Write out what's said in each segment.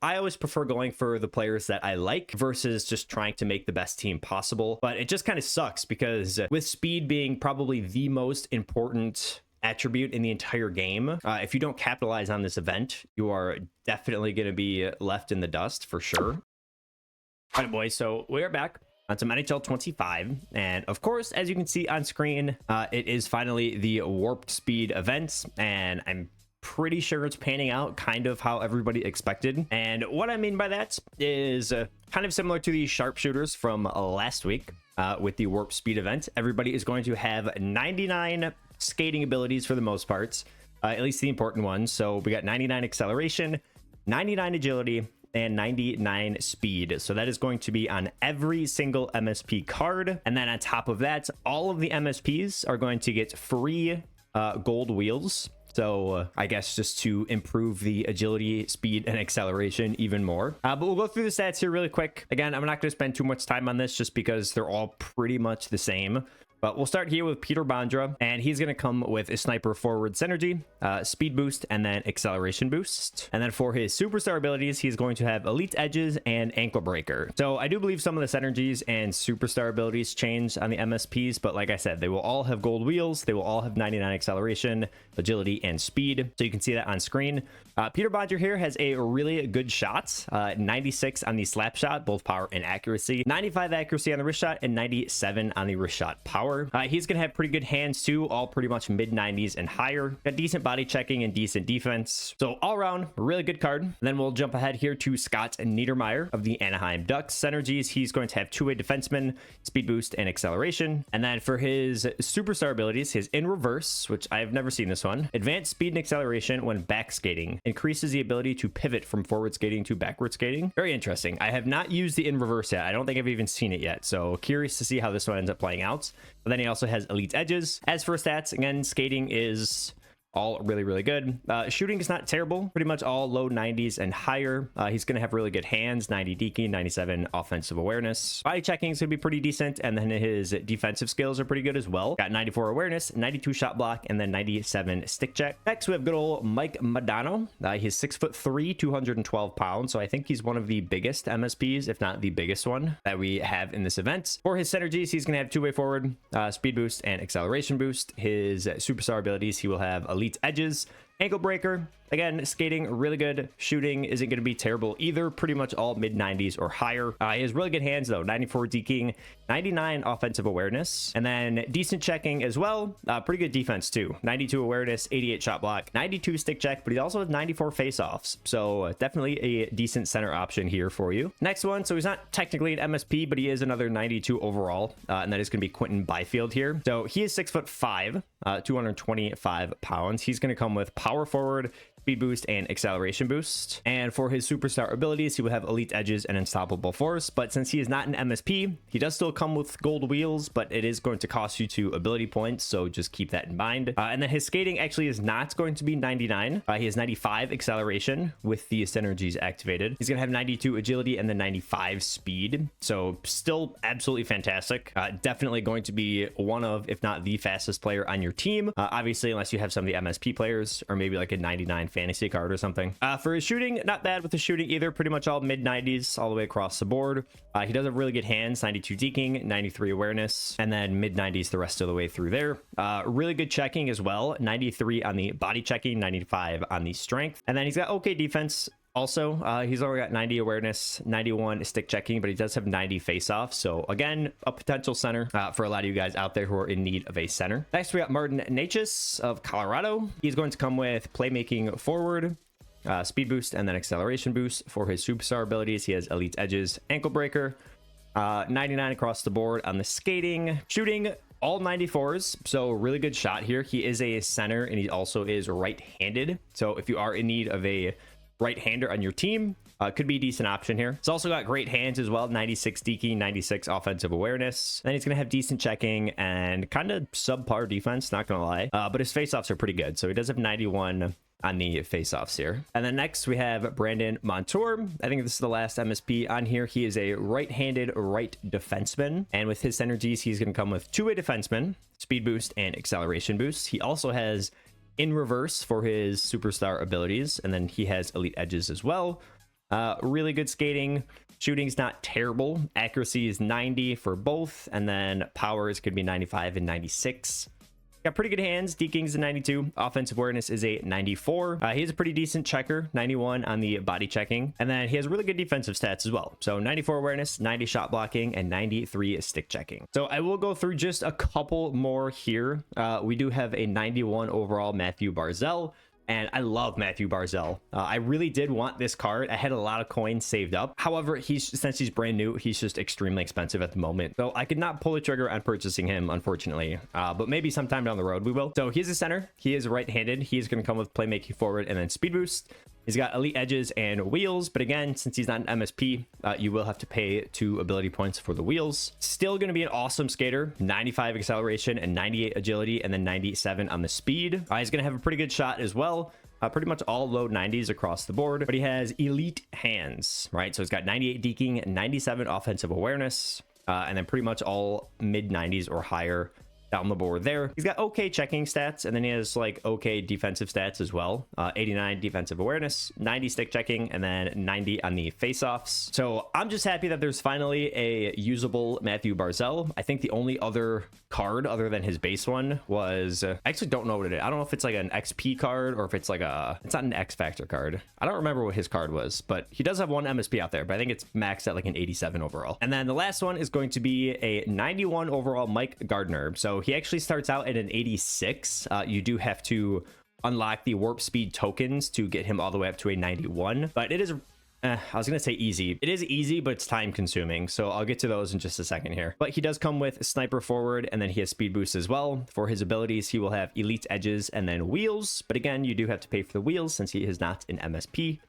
I always prefer going for the players that I like versus just trying to make the best team possible. But it just kind of sucks because with speed being probably the most important attribute in the entire game, if you don't capitalize on this event, you are definitely going to be left in the dust for sure. All right, boys, so we are back on some NHL 25, and of course, as you can see on screen, it is finally the warped speed events, and I'm pretty sure it's panning out kind of how everybody expected. And what I mean by that is kind of similar to the sharpshooters from last week with the warp speed event. Everybody is going to have 99 skating abilities for the most part, at least the important ones. So we got 99 acceleration, 99 agility, and 99 speed. So that is going to be on every single MSP card. And then on top of that, all of the MSPs are going to get free gold wheels. So I guess just to improve the agility, speed, and acceleration even more. But we'll go through the stats here really quick. Again, I'm not going to spend too much time on this just because they're all pretty much the same. But we'll start here with Peter Bondra, and he's going to come with a sniper forward synergy, speed boost, and then acceleration boost. And then for his superstar abilities, he's going to have elite edges and ankle breaker. So I do believe some of the synergies and superstar abilities change on the MSPs, but like I said, they will all have gold wheels. They will all have 99 acceleration, agility, and speed. So you can see that on screen. Peter Bondra here has a really good shot, 96 on the slap shot, both power and accuracy, 95 accuracy on the wrist shot, and 97 on the wrist shot power. He's going to have pretty good hands too, all pretty much mid 90s and higher. Got decent body checking and decent defense. So all around, really good card. And then we'll jump ahead here to Scott Niedermayer of the Anaheim Ducks. Synergies, he's going to have two-way defenseman, speed boost, and acceleration. And then for his superstar abilities, his in reverse, which I've never seen this one, advanced speed and acceleration when back skating, increases the ability to pivot from forward skating to backward skating. Very interesting. I have not used the in reverse yet. I don't think I've even seen it yet. So curious to see how this one ends up playing out. But then he also has elite edges. As for stats, again, skating is all really, really good. Shooting is not terrible. Pretty much all low 90s and higher. He's going to have really good hands, 90 deking, 97 offensive awareness. Body checking is going to be pretty decent. And then his defensive skills are pretty good as well. Got 94 awareness, 92 shot block, and then 97 stick check. Next, we have good old Mike Modano. He's 6'3", 212 pounds. So I think he's one of the biggest MSPs, if not the biggest one that we have in this event. For his synergies, he's going to have two-way forward, speed boost, and acceleration boost. His superstar abilities, he will have elite edges, ankle breaker. Again, skating really good. Shooting isn't going to be terrible either. Pretty much all mid 90s or higher. He has really good hands though. 94 deking, 99 offensive awareness, and then decent checking as well. Pretty good defense too. 92 awareness, 88 shot block, 92 stick check, but he also has 94 face-offs. So definitely a decent center option here for you. Next one. So he's not technically an MSP, but he is another 92 overall, and that is going to be Quinton Byfield here. So he is 6'5", 225 pounds. He's going to come with power forward, speed boost, and acceleration boost. And for his superstar abilities, he would have elite edges and unstoppable force. But since he is not an MSP, he does still come with gold wheels, but it is going to cost you 2 ability points. So just keep that in mind. And then his skating actually is not going to be 99. He has 95 acceleration with the synergies activated. He's going to have 92 agility and then 95 speed. So still absolutely fantastic. Definitely going to be one of, if not the fastest player on your team. Obviously, unless you have some of the MSP players or maybe like a 99 fantasy card or something. For his shooting, not bad with the shooting either. Pretty much all mid 90s all the way across the board. He does have really good hands, 92 deking, 93 awareness, and then mid 90s the rest of the way through there. Really good checking as well, 93 on the body checking, 95 on the strength, and then he's got okay defense. Also, he's already got 90 awareness, 91 stick checking, but he does have 90 face-off. So again, a potential center for a lot of you guys out there who are in need of a center. Next, we got Martin Necas of Colorado. He's going to come with playmaking forward, speed boost, and then acceleration boost. For his superstar abilities, he has elite edges, ankle breaker, 99 across the board on the skating. Shooting, all 94s, so really good shot here. He is a center, and he also is right-handed. So if you are in need of a right-hander on your team, could be a decent option here. It's also got great hands as well, 96 deking, 96 offensive awareness. Then he's going to have decent checking and kind of subpar defense, not going to lie. But his face-offs are pretty good, so he does have 91 on the face-offs here. And then next we have Brandon Montour. I think this is the last MSP on here. He is a right-handed right defenseman, and with his synergies, he's going to come with two-way defenseman, speed boost, and acceleration boost. He also has in reverse for his superstar abilities, and then he has elite edges as well. Really good skating. Shooting's not terrible. Accuracy is 90 for both, and then powers could be 95 and 96. Got pretty good hands. Deking's a 92. Offensive awareness is a 94. He has a pretty decent checker, 91 on the body checking. And then he has really good defensive stats as well. So 94 awareness, 90 shot blocking, and 93 stick checking. So I will go through just a couple more here. We do have a 91 overall Matthew Barzal. And I love Matthew Barzal. I really did want this card. I had a lot of coins saved up. However, since he's brand new, he's just extremely expensive at the moment. So I could not pull the trigger on purchasing him, unfortunately. But maybe sometime down the road we will. So he's a center. He is right-handed. He's going to come with playmaking forward and then speed boost. He's got elite edges and wheels, but again, since he's not an MSP, you will have to pay 2 ability points for the wheels. Still going to be an awesome skater, 95 acceleration and 98 agility, and then 97 on the speed. He's going to have a pretty good shot as well. Pretty much all low 90s across the board, but he has elite hands, right? So he's got 98 deking, 97 offensive awareness, and then pretty much all mid 90s or higher down the board there. He's got okay checking stats, and then he has like okay defensive stats as well. 89 defensive awareness, 90 stick checking, and then 90 on the face-offs. So I'm just happy that there's finally a usable Matthew Barzal. I think the only other card other than his base one was I actually don't know what it is. I don't know if it's like an XP card or if it's like it's not an X Factor card. I don't remember what his card was, but he does have one MSP out there, but I think it's maxed at like an 87 overall. And then the last one is going to be a 91 overall Mike Gartner. So he actually starts out at an 86. You do have to unlock the warp speed tokens to get him all the way up to a 91, but it is I was gonna say easy. It is easy, but it's time consuming, so I'll get to those in just a second here. But he does come with sniper forward, and then he has speed boost as well. For his abilities, he will have elite edges and then wheels, but again, you do have to pay for the wheels since he is not an MSP.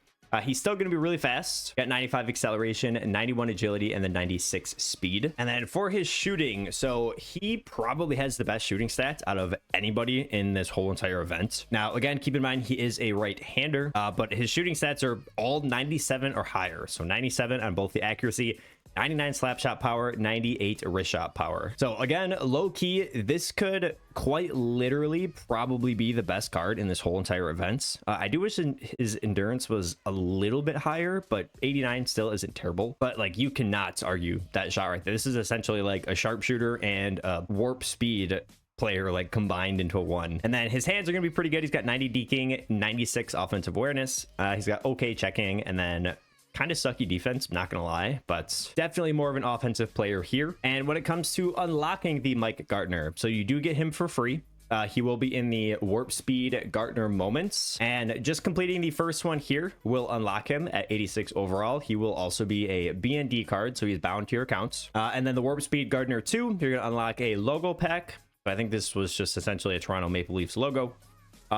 He's still going to be really fast. Got 95 acceleration, 91 agility, and then 96 speed. And then for his shooting, so he probably has the best shooting stats out of anybody in this whole entire event. Now, again, keep in mind, he is a right-hander, but his shooting stats are all 97 or higher. So 97 on both the accuracy, 99 slap shot power, 98 wrist shot power. So again, low key, this could quite literally probably be the best card in this whole entire event. I do wish his endurance was a little bit higher, but 89 still isn't terrible. But like, you cannot argue that shot right there. This is essentially like a sharpshooter and a warp speed player like combined into one. And then his hands are gonna be pretty good. He's got 90 deking, 96 offensive awareness. He's got okay checking, and then kind of sucky defense, not gonna lie, but definitely more of an offensive player here. And when it comes to unlocking the Mike Gartner, so you do get him for free. He will be in the warp speed Gartner moments, and just completing the first one here will unlock him at 86 overall. He will also be a BND card, so he's bound to your accounts. And then the warp speed Gartner 2, you're gonna unlock a logo pack. I think this was just essentially a Toronto Maple Leafs logo.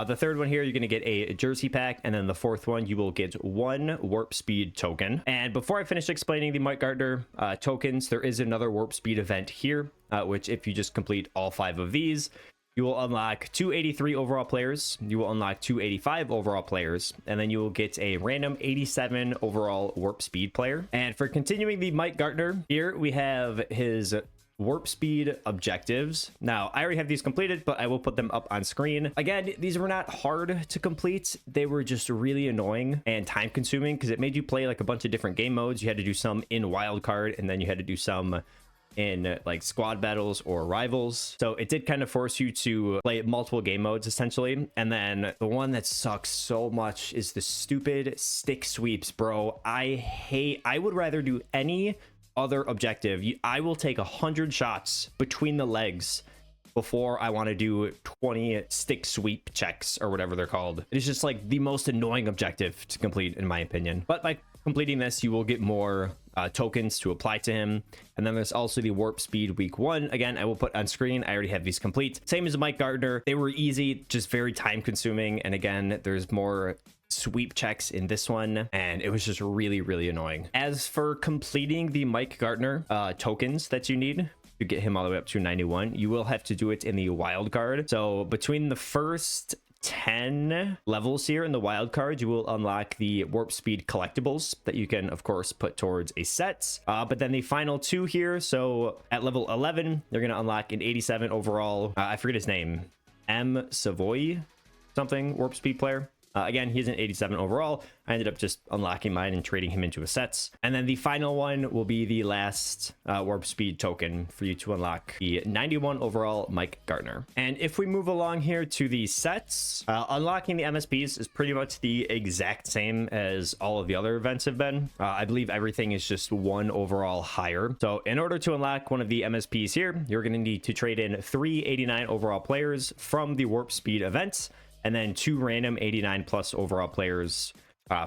The third one here, you're going to get a jersey pack, and then the fourth one, you will get 1 warp speed token. And before I finish explaining the Mike Gartner tokens, there is another warp speed event here, which if you just complete all 5 of these, you will unlock 283 overall players, you will unlock 285 overall players, and then you will get a random 87 overall warp speed player. And for continuing the Mike Gartner, here we have his warp speed objectives. Now, I already have these completed, but I will put them up on screen. Again, these were not hard to complete. They were just really annoying and time consuming because it made you play like a bunch of different game modes. You had to do some in wildcard, and then you had to do some in like squad battles or rivals. So it did kind of force you to play multiple game modes essentially. And then the one that sucks so much is the stupid stick sweeps, bro. I would rather do any other objective. I will take 100 shots between the legs before I want to do 20 stick sweep checks or whatever they're called. It's just like the most annoying objective to complete in my opinion. But by completing this, you will get more tokens to apply to him. And then there's also the warp speed week 1. Again, I will put on screen. I already have these complete. Same as Mike Gartner. They were easy, just very time consuming. And again, there's more sweep checks in this one, and it was just really, really annoying. As for completing the Mike Gartner tokens that you need to get him all the way up to 91, you will have to do it in the wild card. So between the first 10 levels here in the wild card, you will unlock the warp speed collectibles that you can of course put towards a set, but then the final 2 here, so at level 11 you're going to unlock an 87 overall I forget his name, M Savoy something warp speed player. Again, he's an 87 overall. I ended up just unlocking mine and trading him into a sets. And then the final one will be the last warp speed token for you to unlock, the 91 overall Mike Gartner. And if we move along here to the sets, unlocking the MSPs is pretty much the exact same as all of the other events have been. I believe everything is just one overall higher. So in order to unlock one of the MSPs here, you're going to need to trade in 3 89 overall players from the warp speed events, and then 2 random 89 plus overall players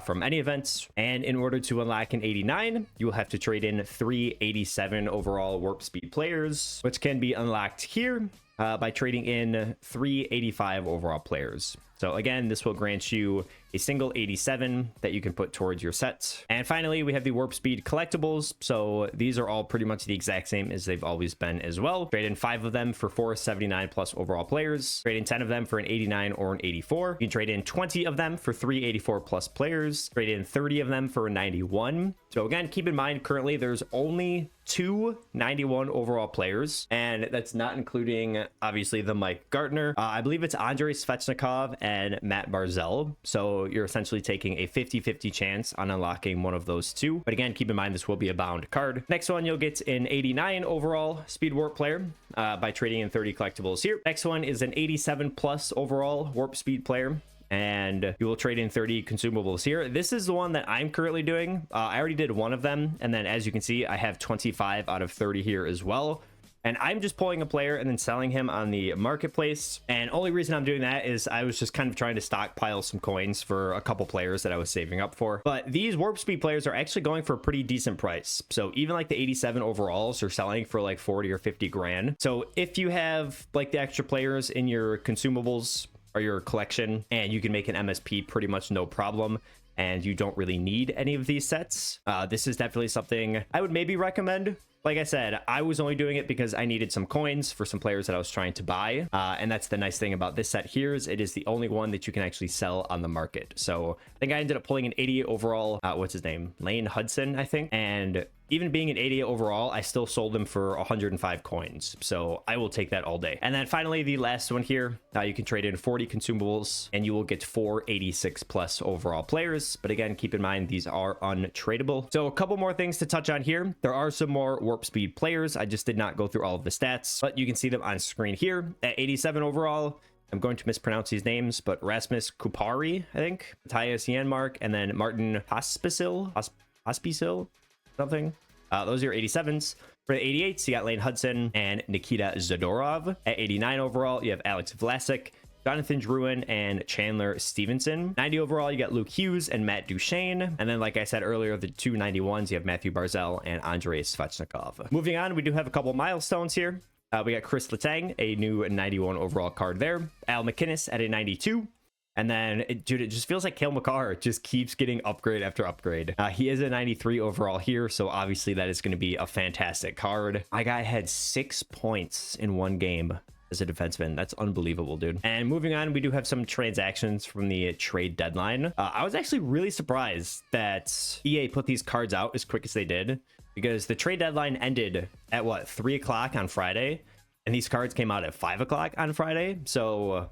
from any events. And in order to unlock an 89, you will have to trade in 3 87 overall warp speed players, which can be unlocked here by trading in 3 85 overall players. So again, this will grant you a single 87 that you can put towards your sets. And finally, we have the warp speed collectibles. So these are all pretty much the exact same as they've always been as well. Trade in 5 of them for 4 79 plus overall players. Trade in 10 of them for an 89 or an 84. You can trade in 20 of them for 3 84 plus players. Trade in 30 of them for a 91. So again, keep in mind, currently there's only 2 91 overall players, and that's not including obviously the Mike Gartner. I believe it's Andrei Svechnikov and Matt Barzal. So you're essentially taking a 50-50 chance on unlocking one of those 2. But again, keep in mind, this will be a bound card. Next one, you'll get an 89 overall speed warp player by trading in 30 collectibles here. Next one is an 87 plus overall warp speed player, and you will trade in 30 consumables here. This is the one that I'm currently doing. I already did one of them, and then as you can see, I have 25 out of 30 here as well. And I'm just pulling a player and then selling him on the marketplace. And only reason I'm doing that is I was just kind of trying to stockpile some coins for a couple players that I was saving up for. But these warp speed players are actually going for a pretty decent price. So even like the 87 overalls are selling for like 40 or 50 grand. So if you have like the extra players in your consumables or your collection, and you can make an MSP pretty much no problem, and you don't really need any of these sets, this is definitely something I would maybe recommend. Like I said, I was only doing it because I needed some coins for some players that I was trying to buy. And that's the nice thing about this set here, is it is the only one that you can actually sell on the market. So I think I ended up pulling an 88 overall, what's his name? Lane Hudson, I think. And even being an 88 overall, I still sold them for 105 coins. So I will take that all day. And then finally, the last one here, you can trade in 40 consumables and you will get 4 86 plus overall players. But again, keep in mind, these are untradeable. So a couple more things to touch on here. There are some more warp speed players. I just did not go through all of the stats, but you can see them on screen here. At 87 overall, I'm going to mispronounce these names, but Rasmus Kupari, I think, Matthias Janmark, and then Martin Hospisil, something. Those are your 87s. For the 88s, you got Lane Hudson and Nikita Zadorov. At 89 overall, you have Alex Vlasic, Jonathan Drouin, and Chandler Stevenson. 90 overall, you got Luke Hughes and Matt Duchesne. And then, like I said earlier, the 2 91s, you have Matthew Barzal and Andrei Svechnikov. Moving on, we do have a couple milestones here. We got Chris Letang, a new 91 overall card there. Al McInnes at a 92. And then, dude, it just feels like Cale Makar just keeps getting upgrade after upgrade. He is a 93 overall here, so obviously that is going to be a fantastic card. My guy had 6 points in one game as a defenseman. That's unbelievable, dude. And moving on, we do have some transactions from the trade deadline. I was actually really surprised that EA put these cards out as quick as they did, because the trade deadline ended at what, 3 o'clock on Friday, and these cards came out at 5 o'clock on Friday. So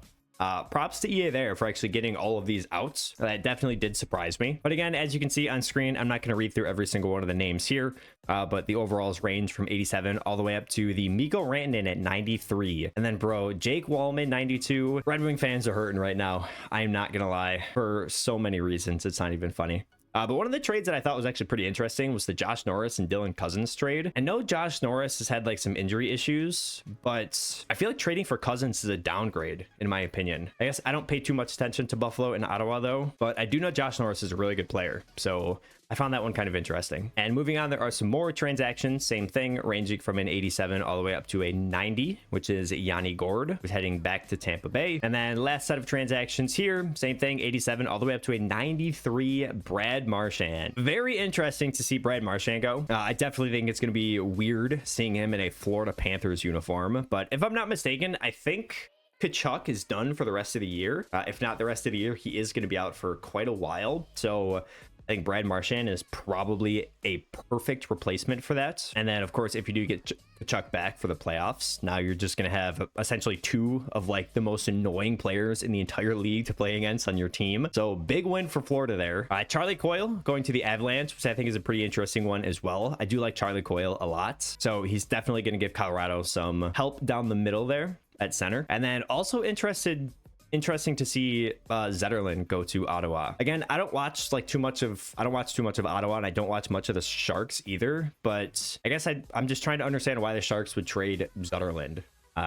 props to EA there for actually getting all of these out. That definitely did surprise me. But again, as you can see on screen, I'm not going to read through every single one of the names here, but the overalls range from 87 all the way up to the Mikko Rantanen at 93. And then, bro, Jake Wallman, 92. Red Wing fans are hurting right now. I'm not going to lie, for so many reasons. It's not even funny. But one of the trades that I thought was actually pretty interesting was the Josh Norris and Dylan Cousins trade. I know Josh Norris has had like some injury issues, but I feel like trading for Cousins is a downgrade in my opinion. I guess I don't pay too much attention to Buffalo and Ottawa though, but I do know Josh Norris is a really good player. So I found that one kind of interesting. And moving on, there are some more transactions. Same thing, ranging from an 87 all the way up to a 90, which is Yanni Gourde, who's heading back to Tampa Bay. And then last set of transactions here, same thing, 87 all the way up to a 93 Brad Marchand. Very interesting to see Brad Marchand go. I definitely think it's going to be weird seeing him in a Florida Panthers uniform. But if I'm not mistaken, I think Kachuk is done for the rest of the year. If not the rest of the year, he is going to be out for quite a while. So I think Brad Marchand is probably a perfect replacement for that. And then, of course, if you do get Chuck back for the playoffs, now you're just going to have essentially two of like the most annoying players in the entire league to play against on your team. So big win for Florida there. Charlie Coyle going to the Avalanche, which I think is a pretty interesting one as well. I do like Charlie Coyle a lot. So he's definitely going to give Colorado some help down the middle there at center. And then also interesting to see Zetterlund go to Ottawa. Again, I don't watch too much of Ottawa, and I don't watch much of the Sharks either, but I guess I'm just trying to understand why the Sharks would trade Zetterlund.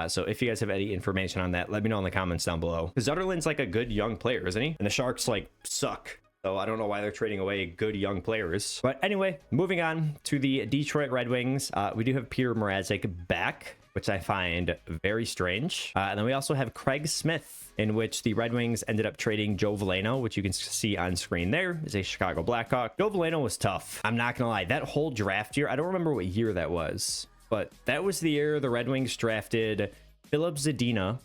So if you guys have any information on that, let me know in the comments down below. Because Zetterlund's like a good young player, isn't he? And the Sharks like suck. So I don't know why they're trading away good young players. But anyway, moving on to the Detroit Red Wings. We do have Peter Mrazek back, which I find very strange. And then we also have Craig Smith, in which the Red Wings ended up trading Joe Veleno, which you can see on screen there, is a Chicago Blackhawk. Joe Veleno was tough. I'm not gonna lie, that whole draft year, I don't remember what year that was, but that was the year the Red Wings drafted Philip Zadina.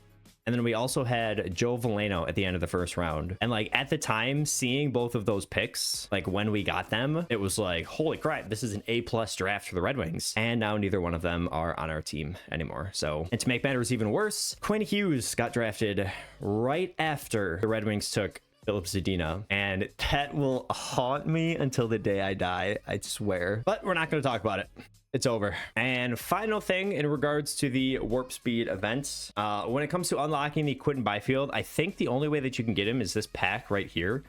And then we also had Joe Veleno at the end of the first round. And like at the time, seeing both of those picks, like when we got them, it was like, holy crap, this is an A+ draft for the Red Wings. And now neither one of them are on our team anymore. So, and to make matters even worse, Quinn Hughes got drafted right after the Red Wings took Philip Zadina, and that will haunt me until the day I die, I swear. But we're not going to talk about it. It's over. And final thing in regards to the warp speed events, when it comes to unlocking the Quinton Byfield, I think the only way that you can get him is this pack right here.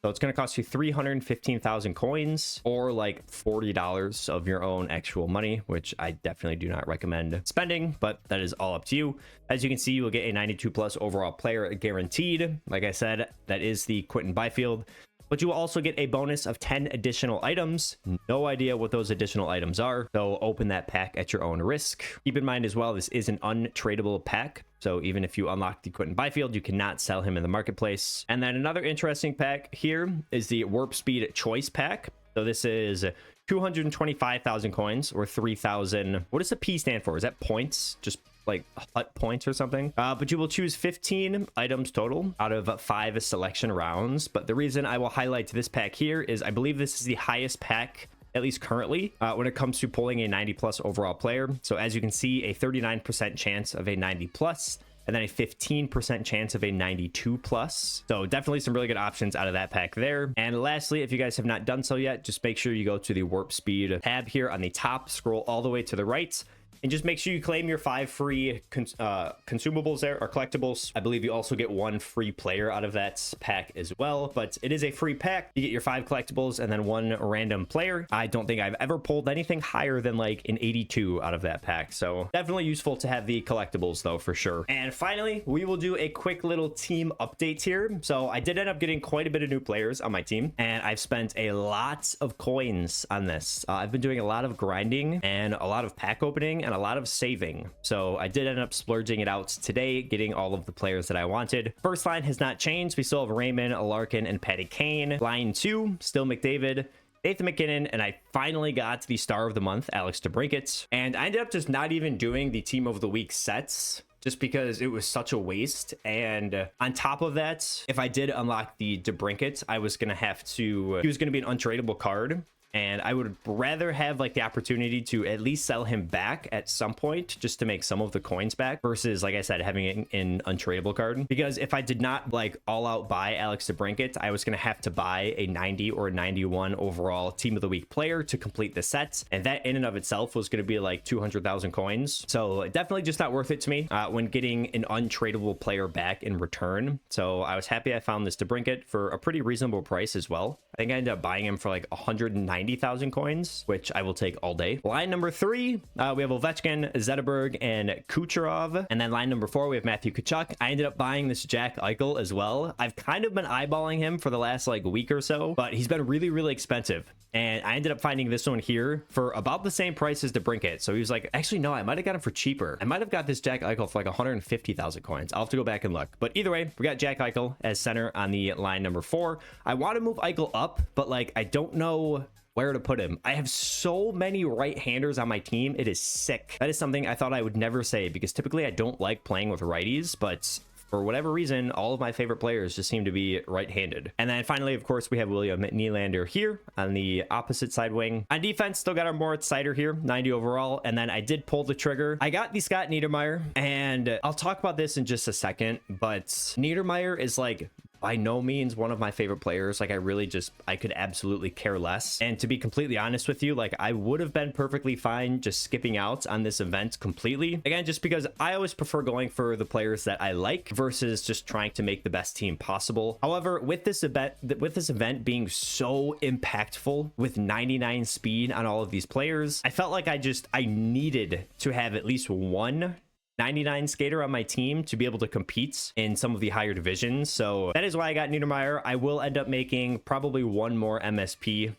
So it's going to cost you 315,000 coins or like $40 of your own actual money, which I definitely do not recommend spending, but that is all up to you. As you can see, you will get a 92+ overall player guaranteed. Like I said, that is the Quinton Byfield. But you will also get a bonus of 10 additional items. No idea what those additional items are, so open that pack at your own risk. Keep in mind as well, this is an untradeable pack. So even if you unlock the Quinton Byfield, you cannot sell him in the marketplace. And then another interesting pack here is the Warp Speed Choice Pack. So this is 225,000 coins or 3,000. What does the P stand for? Is that points? Just like hut points or something. But you will choose 15 items total out of 5 selection rounds. But the reason I will highlight this pack here is I believe this is the highest pack, at least currently, when it comes to pulling a 90+ overall player. So as you can see, a 39% chance of a 90+, and then a 15% chance of a 92+. So definitely some really good options out of that pack there. And lastly, if you guys have not done so yet, just make sure you go to the Warp Speed tab here on the top, scroll all the way to the right, and just make sure you claim your 5 free consumables there, or collectibles. I believe you also get 1 free player out of that pack as well, but it is a free pack. You get your 5 collectibles and then 1 random player. I don't think I've ever pulled anything higher than like an 82 out of that pack, so definitely useful to have the collectibles though, for sure. And finally, we will do a quick little team update here. So I did end up getting quite a bit of new players on my team, and I've spent a lot of coins on this. I've been doing a lot of grinding and a lot of pack opening and a lot of saving. So I did end up splurging it out today, getting all of the players that I wanted. First line has not changed. We still have Raymond, Larkin, and Patty Kane. Line 2, still McDavid, Nathan McKinnon, and I finally got the star of the month, Alex DeBrincat. And I ended up just not even doing the team of the week sets, just because it was such a waste. And on top of that, if I did unlock the DeBrincat, I was going to have to, he was going to be an untradeable card. And I would rather have like the opportunity to at least sell him back at some point just to make some of the coins back versus, like I said, having it in untradeable card. Because if I did not like all out buy Alex DeBrincat, I was going to have to buy a 90 or 91 overall team of the week player to complete the set. And that in and of itself was going to be like 200,000 coins. So definitely just not worth it to me when getting an untradeable player back in return. So I was happy I found this DeBrincat for a pretty reasonable price as well. I think I ended up buying him for like 190,000 coins, which I will take all day. Line number 3, we have Ovechkin, Zetterberg, and Kucherov. And then line number 4, we have Matthew Tkachuk. I ended up buying this Jack Eichel as well. I've kind of been eyeballing him for the last like week or so, but he's been really, really expensive. And I ended up finding this one here for about the same price as DeBrincat. So he was like, actually, no, I might have got him for cheaper. I might have got this Jack Eichel for like 150,000 coins. I'll have to go back and look. But either way, we got Jack Eichel as center on the line number 4. I want to move Eichel up, but like, I don't know where to put him. I have so many right-handers on my team. It is sick. That is something I thought I would never say because typically I don't like playing with righties, but for whatever reason, all of my favorite players just seem to be right-handed. And then finally, of course, we have William Nylander here on the opposite side wing. On defense, still got our Moritz Seider here, 90 overall. And then I did pull the trigger. I got the Scott Niedermayer, and I'll talk about this in just a second, but Niedermayer is like by no means one of my favorite players. Like I could absolutely care less. And to be completely honest with you, like I would have been perfectly fine just skipping out on this event completely. Again, just because I always prefer going for the players that I like versus just trying to make the best team possible. However, with this event being so impactful with 99 speed on all of these players, I felt like I needed to have at least one 99 skater on my team to be able to compete in some of the higher divisions. So that is why I got Niedermayer. I will end up making probably one more MSP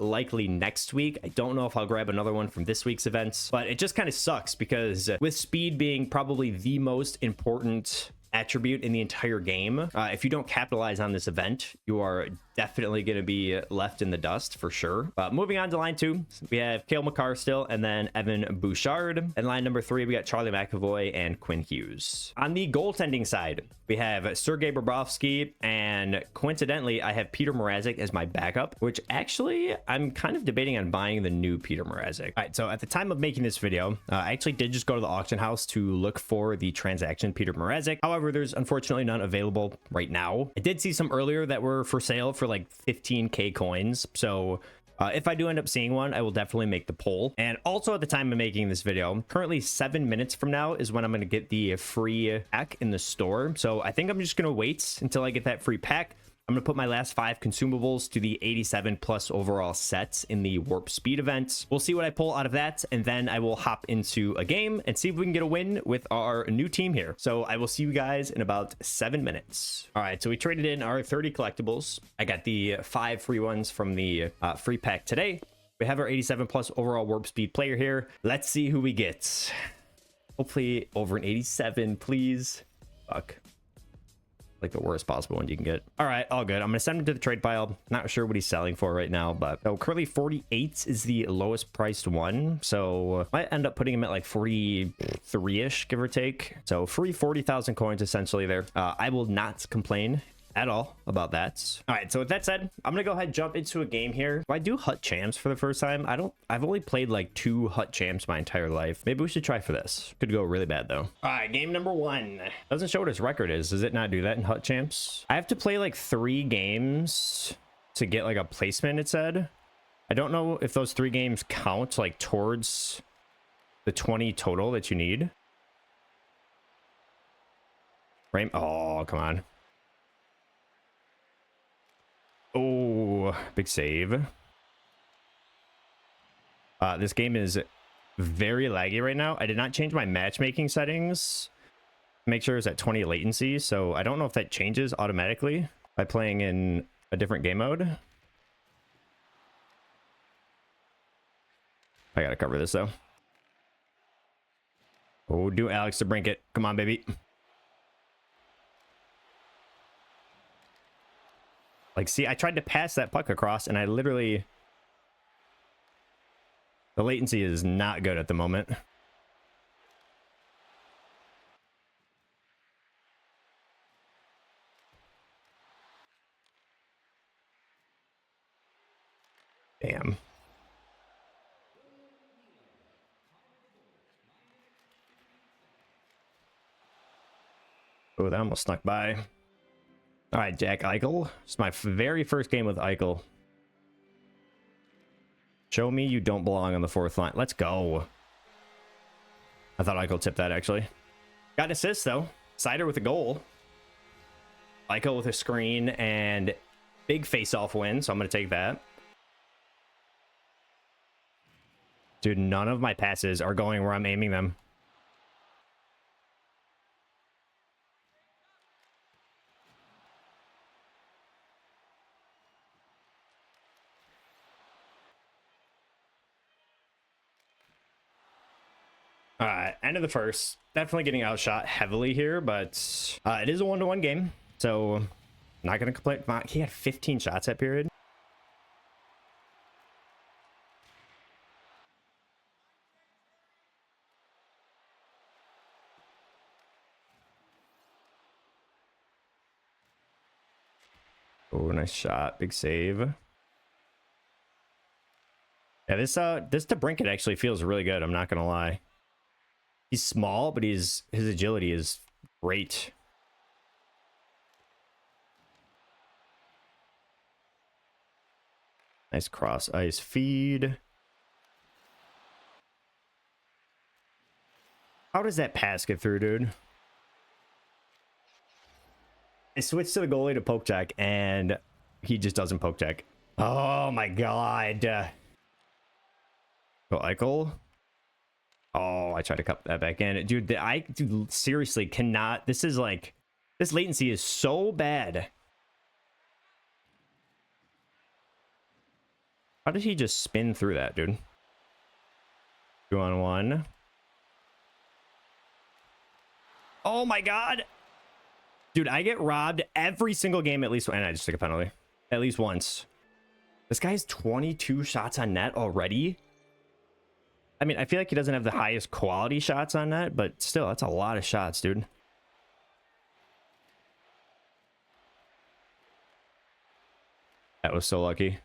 likely next week. I don't know if I'll grab another one from this week's events, but it just kind of sucks because with speed being probably the most important attribute in the entire game, if you don't capitalize on this event, you are definitely going to be left in the dust for sure. But moving on to line 2, we have Cale Makar still, and then Evan Bouchard. And line number 3, we got Charlie McAvoy and Quinn Hughes. On the goaltending side, we have Sergei Bobrovsky, and coincidentally, I have Peter Mrazek as my backup, which actually I'm kind of debating on buying the new Peter Mrazek. All right, so at the time of making this video, I actually did just go to the auction house to look for the transaction Peter Mrazek. However, there's unfortunately none available right now. I did see some earlier that were for sale for like 15k coins, so if I do end up seeing one, I will definitely make the poll. And also at the time of making this video, currently 7 minutes from now is when I'm going to get the free pack in the store. So I think I'm just going to wait until I get that free pack. I'm going to put my last 5 consumables to the 87 plus overall sets in the warp speed event. We'll see what I pull out of that, and then I will hop into a game and see if we can get a win with our new team here. So I will see you guys in about 7 minutes. All right, so we traded in our 30 collectibles. I got the 5 free ones from the free pack today. We have our 87 plus overall warp speed player here. Let's see who we get. Hopefully over an 87, please. Fuck. Like the worst possible one you can get. All right, all good. I'm gonna send him to the trade pile. Not sure what he's selling for right now, but so currently 48 is the lowest priced one. So might end up putting him at like 43-ish, give or take. So free 40,000 coins essentially there. I will not complain at all about that. All right, so with that said, I'm gonna go ahead and jump into a game here. Do I do hut champs for the first time? I've only played like 2 hut champs my entire life. Maybe we should try for this. Could go really bad though. All right, game number 1 doesn't show what his record is. Does it not do that in hut champs? I have to play like 3 games to get like a placement, it said. I don't know if those 3 games count like towards the 20 total that you need. Right? Oh, come on. Oh, big save. This game is very laggy right now. I did not change my matchmaking settings. Make sure it's at 20 latency, so I don't know if that changes automatically by playing in a different game mode. I gotta cover this though. Oh, do Alex DeBrincat. Come on, baby. Like, see, I tried to pass that puck across, and I literally... The latency is not good at the moment. Damn. Oh, that almost snuck by. All right, Jack Eichel. It's my very first game with Eichel. Show me you don't belong on the 4th line. Let's go. I thought Eichel tipped that, actually. Got an assist, though. Seider with a goal. Eichel with a screen and big face-off win, so I'm going to take that. Dude, none of my passes are going where I'm aiming them. All right, end of the first. Definitely getting outshot heavily here, but it is a 1-to-1 game, so not going to complain. He had 15 shots that period. Oh, nice shot. Big save. Yeah, this DeBrincat actually feels really good. I'm not gonna lie. He's small, but his agility is great. Nice cross ice feed. How does that pass get through, dude? I switched to the goalie to poke check, and he just doesn't poke check. Oh my god. Go Eichel. Oh, I tried to cut that back in. Dude, I seriously cannot. This is like, this latency is so bad. How did he just spin through that, dude? 2-on-1. Oh my god. Dude, I get robbed every single game at least, and I just took a penalty. At least once. This guy's 22 shots on net already. I mean, I feel like he doesn't have the highest quality shots on net, but still, that's a lot of shots, dude. That was so lucky.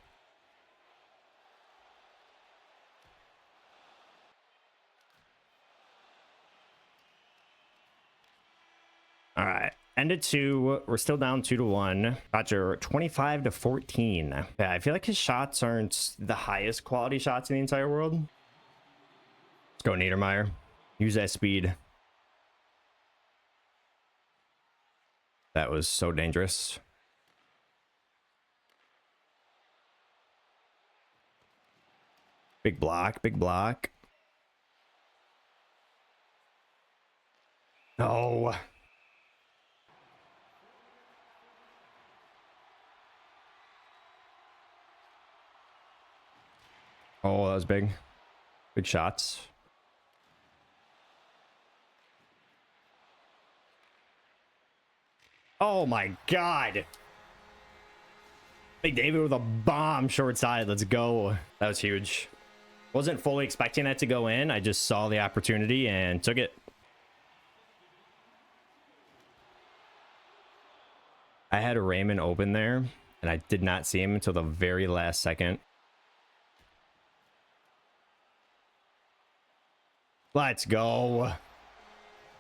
All right. Ended 2. We're still down 2-1. Roger, 25-14. Yeah, I feel like his shots aren't the highest quality shots in the entire world. Let's go, Niedermayer. Use that speed. That was so dangerous. Big block, big block. Oh. Oh, that was big. Big shots. Oh my god. Big David with a bomb short side. Let's go. That was huge. Wasn't fully expecting that to go in. I just saw the opportunity and took it. I had Raymond open there, and I did not see him until the very last second. Let's go.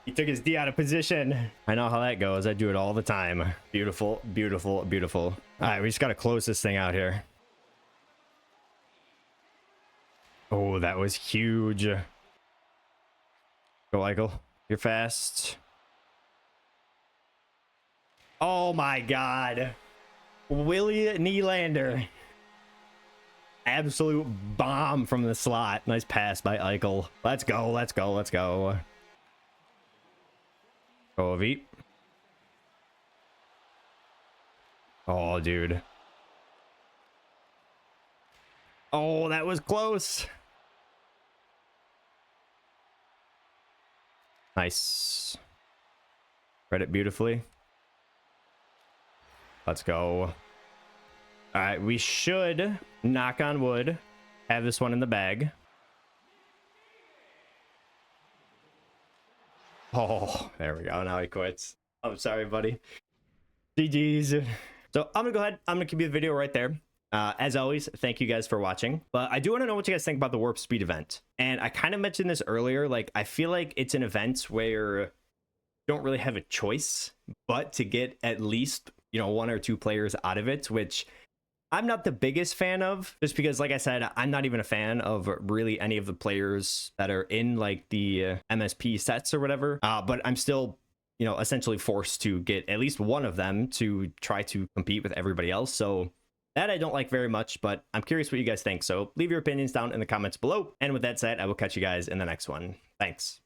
He took his D out of position. I know how that goes. I do it all the time. Beautiful, beautiful, beautiful. All right, we just got to close this thing out here. Oh, that was huge. Go, Eichel. You're fast. Oh my god. Willie Nylander. Absolute bomb from the slot. Nice pass by Eichel. Let's go, let's go, let's go. Go, Veep. Oh, dude. Oh, that was close. Nice. Read it beautifully. Let's go. All right, we should, knock on wood, have this one in the bag. Oh, there we go. Now he quits. I'm sorry, buddy. GG's. So I'm gonna go ahead. I'm gonna keep the video right there. As always, thank you guys for watching. But I do want to know what you guys think about the Warp Speed event. And I kind of mentioned this earlier. Like, I feel like it's an event where you don't really have a choice, but to get at least, you know, 1 or 2 players out of it, which I'm not the biggest fan of, just because, like I said, I'm not even a fan of really any of the players that are in like the MSP sets or whatever. But I'm still, you know, essentially forced to get at least one of them to try to compete with everybody else. So that I don't like very much, but I'm curious what you guys think. So leave your opinions down in the comments below. And with that said, I will catch you guys in the next one. Thanks.